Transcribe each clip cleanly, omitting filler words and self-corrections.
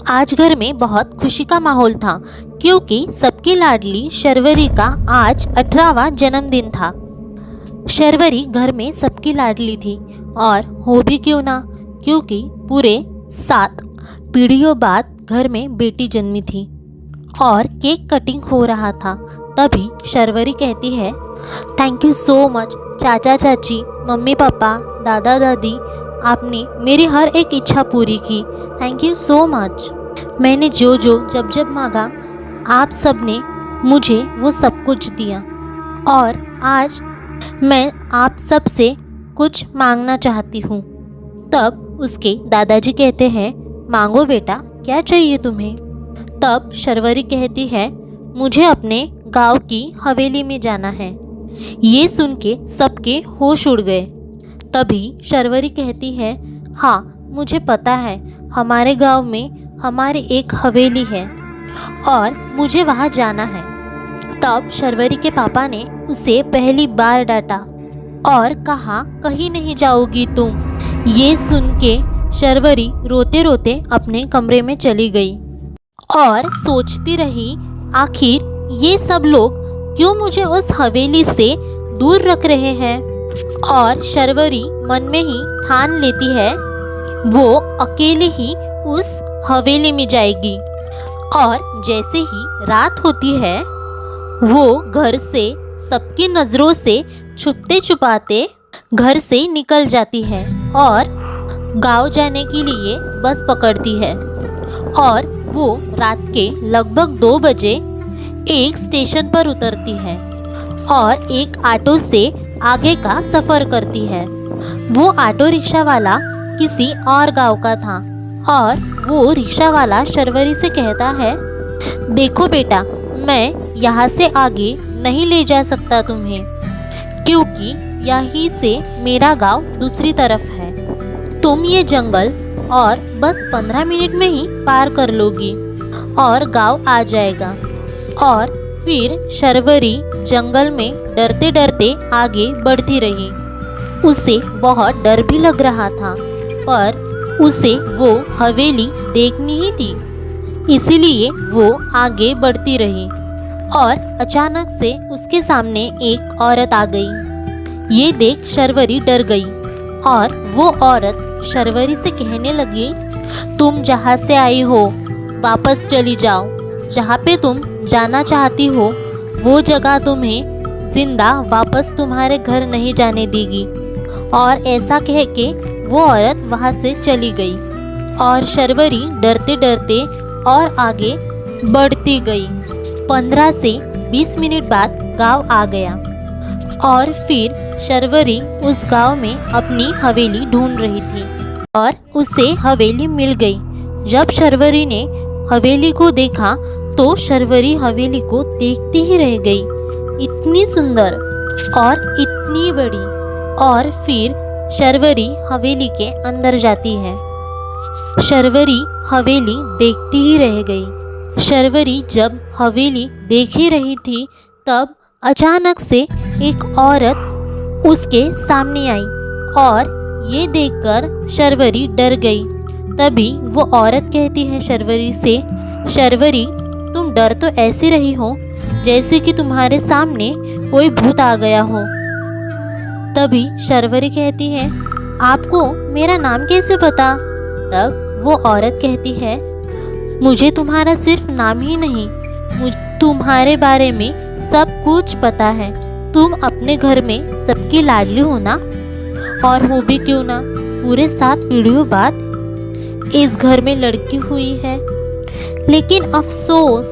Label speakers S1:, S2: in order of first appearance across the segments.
S1: आज घर में बहुत खुशी का माहौल था क्योंकि सबकी लाडली शर्वरी का आज 18वां जन्मदिन था। शर्वरी घर में सबकी लाडली थी और हो भी क्यों ना, क्योंकि पूरे 7 पीढ़ियों बाद घर में बेटी जन्मी थी और केक कटिंग हो रहा था। तभी शर्वरी कहती है, थैंक यू सो मच चाचा चाची, मम्मी पापा, दादा दादी, आपने मेरी हर एक इच्छा पूरी की। Thank you so much. मैंने जो जो जब जब मांगा आप सब ने मुझे वो सब कुछ दिया और आज मैं आप सब से कुछ मांगना चाहती हूँ। तब उसके दादाजी कहते हैं, मांगो बेटा, क्या चाहिए तुम्हें? तब शर्वरी कहती है, मुझे अपने गांव की हवेली में जाना है। ये सुन के सबके होश उड़ गए। तभी शर्वरी कहती है, हाँ मुझे पता है, हमारे गांव में हमारी एक हवेली है और मुझे वहाँ जाना है। तब शर्वरी के पापा ने उसे पहली बार डांटा और कहा, कहीं नहीं जाओगी तुम। ये सुन के शर्वरी रोते रोते अपने कमरे में चली गई और सोचती रही, आखिर ये सब लोग क्यों मुझे उस हवेली से दूर रख रहे हैं। और शर्वरी मन में ही ठान लेती है वो अकेले ही उस हवेली में जाएगी। और जैसे ही रात होती है वो घर से सबकी नज़रों से छुपते छुपाते घर से निकल जाती है और गांव जाने के लिए बस पकड़ती है। और वो रात के लगभग 2 बजे एक स्टेशन पर उतरती है और एक ऑटो से आगे का सफ़र करती है। वो ऑटो रिक्शा वाला किसी और गांव का था और वो रिक्शा वाला शर्वरी से कहता है, देखो बेटा, मैं यहाँ से आगे नहीं ले जा सकता तुम्हें, क्योंकि यहीं से मेरा गांव दूसरी तरफ है। तुम ये जंगल और बस 15 मिनट में ही पार कर लोगी और गांव आ जाएगा। और फिर शर्वरी जंगल में डरते डरते आगे बढ़ती रही। उसे बहुत डर भी लग रहा था, पर उसे वो हवेली देखनी ही थी, इसीलिए वो आगे बढ़ती रही। और अचानक से उसके सामने एक औरत आ गई। ये देख शर्वरी डर गई और वो औरत शर्वरी से कहने लगी, तुम जहाँ से आई हो वापस चली जाओ। जहाँ पे तुम जाना चाहती हो वो जगह तुम्हें जिंदा वापस तुम्हारे घर नहीं जाने देगी। और ऐसा कह के वो औरत वहाँ से चली गई और शर्वरी डरते डरते और आगे बढ़ती गई। 15 से 20 मिनट बाद गांव आ गया और फिर शर्वरी उस गांव में अपनी हवेली ढूंढ रही थी और उसे हवेली मिल गई। जब शर्वरी ने हवेली को देखा तो शर्वरी हवेली को देखती ही रह गई, इतनी सुंदर और इतनी बड़ी। और फिर शर्वरी हवेली के अंदर जाती है। शर्वरी हवेली देखती ही रह गई। शर्वरी जब हवेली देख ही रही थी तब अचानक से एक औरत उसके सामने आई और ये देखकर शर्वरी डर गई। तभी वो औरत कहती है शर्वरी से, शर्वरी तुम डर तो ऐसी रही हो जैसे कि तुम्हारे सामने कोई भूत आ गया हो। तभी शर्वरी कहती है, आपको मेरा नाम कैसे पता? तब वो औरत कहती है, मुझे तुम्हारा सिर्फ नाम ही नहीं, मुझे तुम्हारे बारे में सब कुछ पता है। तुम अपने घर में सबकी लाडली हो ना, और हो भी क्यों ना, पूरे 7 पीढ़ियों बाद इस घर में लड़की हुई है। लेकिन अफसोस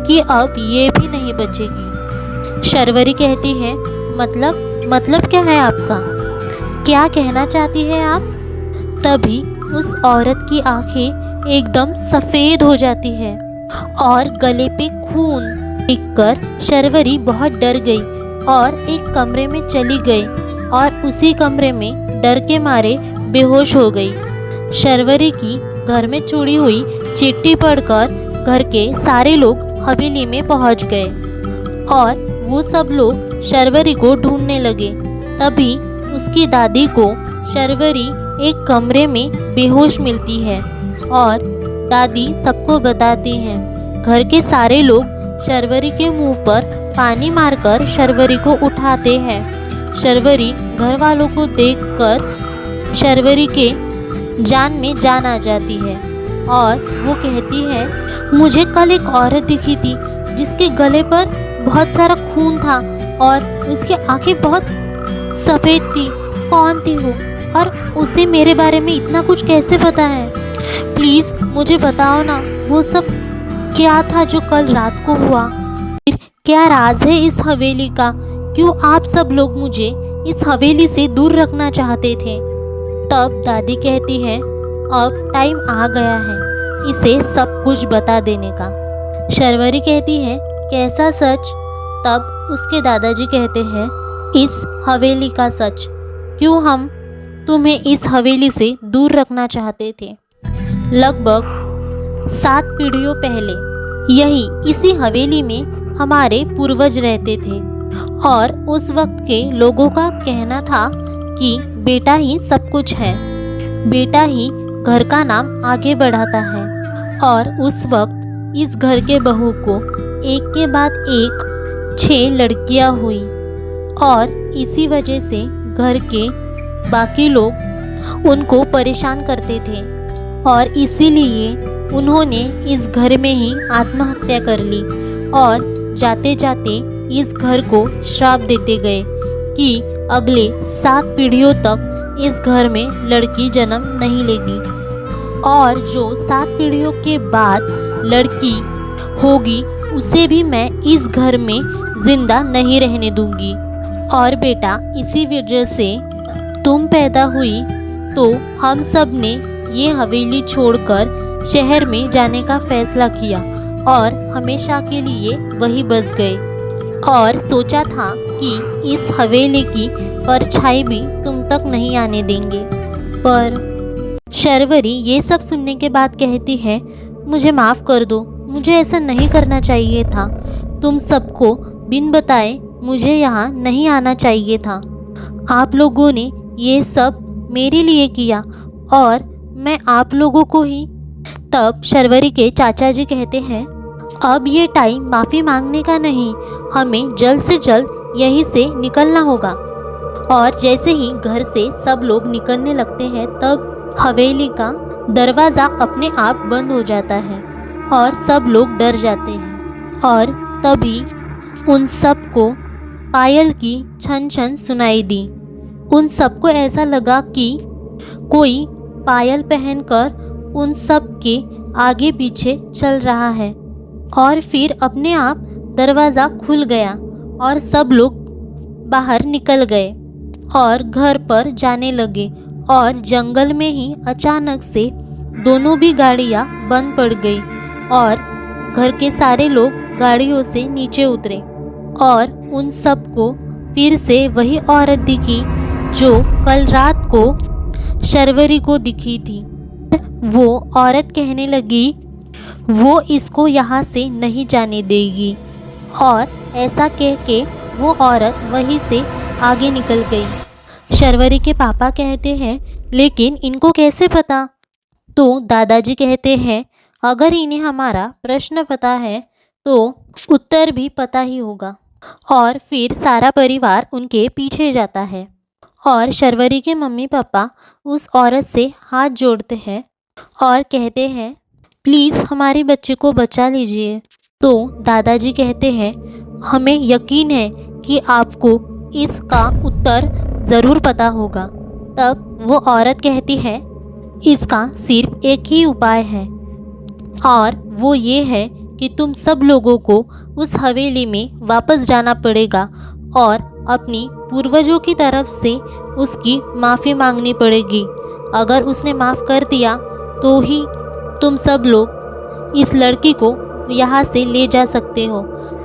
S1: कि अब ये भी नहीं बचेगी। शर्वरी कहती है, मतलब क्या है आपका? क्या कहना चाहती है आप? तभी उस औरत की आंखें एकदम सफ़ेद हो जाती है और गले पे खून देखकर शर्वरी बहुत डर गई और एक कमरे में चली गई और उसी कमरे में डर के मारे बेहोश हो गई। शर्वरी की घर में छुड़ी हुई चिट्ठी पढ़कर घर के सारे लोग हवेली में पहुंच गए और वो सब लोग शर्वरी को ढूंढने लगे। तभी उसकी दादी को शर्वरी एक कमरे में बेहोश मिलती है और दादी सबको बताती हैं। घर के सारे लोग शर्वरी के मुंह पर पानी मारकर शर्वरी को उठाते हैं। शर्वरी घर वालों को देखकर शर्वरी के जान में जान आ जाती है और वो कहती है, मुझे कल एक औरत दिखी थी जिसके गले पर बहुत सारा खून था और उसकी आंखें बहुत सफ़ेद थी। कौन थी वो और उसे मेरे बारे में इतना कुछ कैसे पता है? प्लीज़ मुझे बताओ ना, वो सब क्या था जो कल रात को हुआ? फिर क्या राज है इस हवेली का? क्यों आप सब लोग मुझे इस हवेली से दूर रखना चाहते थे? तब दादी कहती है, अब टाइम आ गया है इसे सब कुछ बता देने का। शर्वरी कहती है, कैसा सच? तब उसके दादाजी कहते हैं, इस हवेली का सच। क्यों हम तुम्हें इस हवेली से दूर रखना चाहते थे? लगभग 7 पीढ़ियों पहले यही इसी हवेली में हमारे पूर्वज रहते थे और उस वक्त के लोगों का कहना था कि बेटा ही सब कुछ है, बेटा ही घर का नाम आगे बढ़ाता है। और उस वक्त इस घर के बहू को एक के बाद एक 6 लड़कियां हुई और इसी वजह से घर के बाकी लोग उनको परेशान करते थे और इसीलिए उन्होंने इस घर में ही आत्महत्या कर ली और जाते जाते इस घर को श्राप देते गए कि अगले 7 पीढ़ियों तक इस घर में लड़की जन्म नहीं लेगी और जो 7 पीढ़ियों के बाद लड़की होगी उसे भी मैं इस घर में जिंदा नहीं रहने दूंगी। और बेटा, इसी वजह से तुम पैदा हुई तो हम सब ने ये हवेली छोड़कर शहर में जाने का फैसला किया और हमेशा के लिए वही बस गए और सोचा था कि इस हवेली की परछाई भी तुम तक नहीं आने देंगे। पर शर्वरी ये सब सुनने के बाद कहती है, मुझे माफ़ कर दो, मुझे ऐसा नहीं करना चाहिए था। तुम सबको बिन बताए मुझे यहाँ नहीं आना चाहिए था। आप लोगों ने ये सब मेरे लिए किया और मैं आप लोगों को ही। तब शर्वरी के चाचा जी कहते हैं, अब ये टाइम माफ़ी मांगने का नहीं, हमें जल्द से जल्द यहीं से निकलना होगा। और जैसे ही घर से सब लोग निकलने लगते हैं तब हवेली का दरवाज़ा अपने आप बंद हो जाता है और सब लोग डर जाते हैं। और तभी उन सबको पायल की छन छन सुनाई दी। उन सबको ऐसा लगा कि कोई पायल पहनकर उन सब के आगे पीछे चल रहा है और फिर अपने आप दरवाज़ा खुल गया और सब लोग बाहर निकल गए और घर पर जाने लगे। और जंगल में ही अचानक से दोनों भी गाड़ियाँ बंद पड़ गई और घर के सारे लोग गाड़ियों से नीचे उतरे और उन सबको फिर से वही औरत दिखी जो कल रात को शर्वरी को दिखी थी। वो औरत कहने लगी, वो इसको यहाँ से नहीं जाने देगी। और ऐसा कह के वो औरत वहीं से आगे निकल गई। शर्वरी के पापा कहते हैं, लेकिन इनको कैसे पता? तो दादाजी कहते हैं, अगर इन्हें हमारा प्रश्न पता है तो उत्तर भी पता ही होगा। और फिर सारा परिवार उनके पीछे जाता है और शर्वरी के मम्मी पापा उस औरत से हाथ जोड़ते हैं और कहते हैं, प्लीज़ हमारे बच्चे को बचा लीजिए। तो दादाजी कहते हैं, हमें यकीन है कि आपको इसका उत्तर ज़रूर पता होगा। तब वो औरत कहती है, इसका सिर्फ एक ही उपाय है और वो ये है कि तुम सब लोगों को उस हवेली में वापस जाना पड़ेगा और अपनी पूर्वजों की तरफ से उसकी माफ़ी मांगनी पड़ेगी। अगर उसने माफ़ कर दिया तो ही तुम सब लोग इस लड़की को यहाँ से ले जा सकते हो,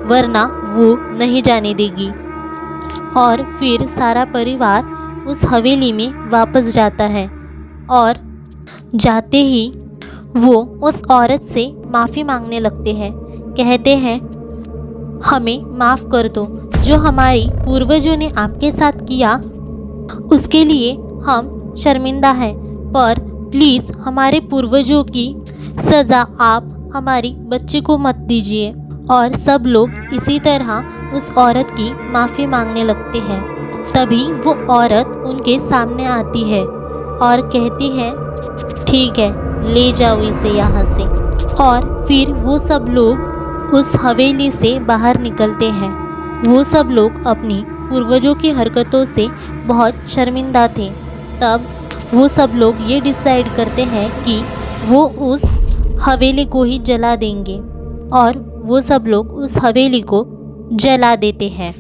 S1: वरना वो नहीं जाने देगी। और फिर सारा परिवार उस हवेली में वापस जाता है और जाते ही वो उस औरत से माफ़ी मांगने लगते हैं। कहते हैं, हमें माफ़ कर दो, जो हमारी पूर्वजों ने आपके साथ किया उसके लिए हम शर्मिंदा हैं, पर प्लीज़ हमारे पूर्वजों की सज़ा आप हमारी बच्ची को मत दीजिए। और सब लोग इसी तरह उस औरत की माफ़ी मांगने लगते हैं। तभी वो औरत उनके सामने आती है और कहती है, ठीक है, ले जाओ इसे यहाँ से। और फिर वो सब लोग उस हवेली से बाहर निकलते हैं। वो सब लोग अपनी पूर्वजों की हरकतों से बहुत शर्मिंदा थे। तब वो सब लोग ये डिसाइड करते हैं कि वो उस हवेली को ही जला देंगे और वो सब लोग उस हवेली को जला देते हैं।